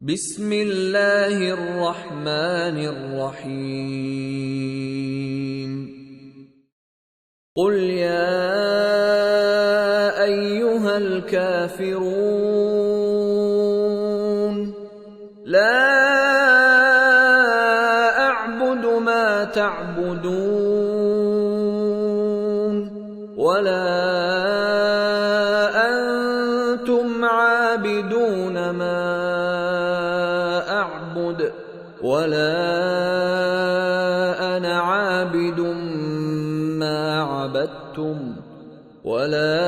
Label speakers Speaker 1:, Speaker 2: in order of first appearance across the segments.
Speaker 1: بسم الله الرحمن الرحيم. قل يا أيها الكافرون لا أعبد ما تعبدون ولا أنتم عابدون ما أعبد ولا أنا عابد ما عبدتم ولا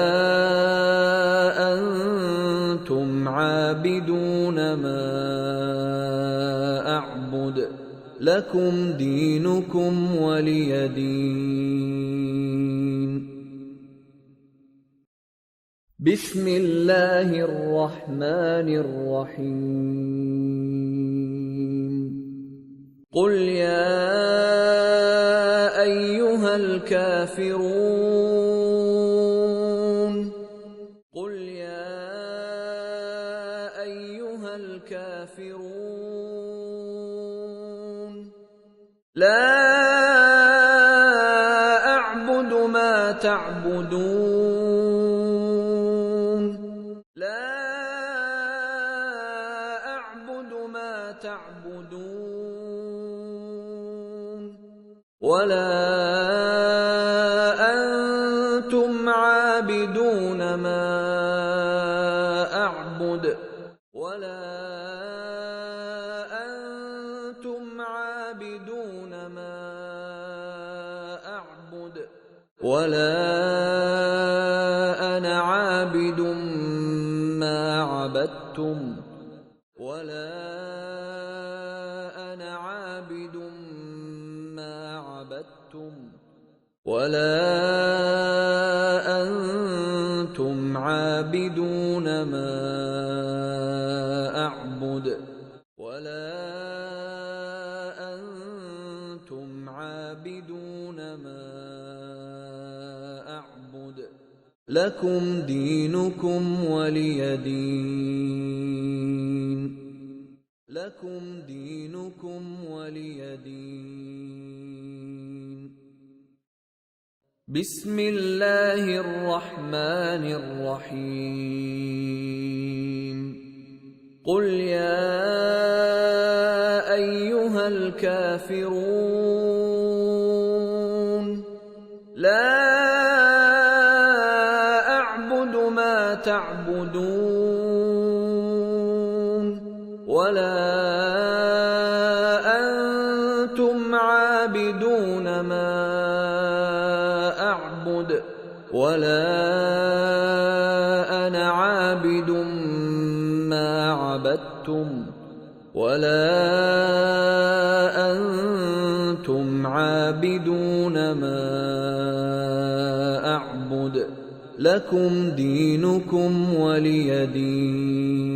Speaker 1: أنتم عابدون ما أعبد لكم دينكم ولي دين. بسم الله الرحمن الرحيم. قل يا أيها الكافرون قل يا أيها الكافرون لا أعبد ما تعبدون لا أعبد ما تعبدون ولا أنتم عابدون ما أعبد ولا أنتم عابدون ما أعبد ولا أنا عابد ما عبدتم ولا أنا عابد ما عبدتم ولا أنتم عابدون ما أعبد ولا أنتم عابدون ما أعبد لكم دينكم ولي دين. لكم دينكم ولي دين. بسم الله الرحمن الرحيم. قل يا أيها الكافرون لا أعبد ما تعبدون ولا أنتم عابدون ما أعبد ولا أنا عابد ما عبدتم ولا أنتم عابدون ما أعبد لكم دينكم ولي دين.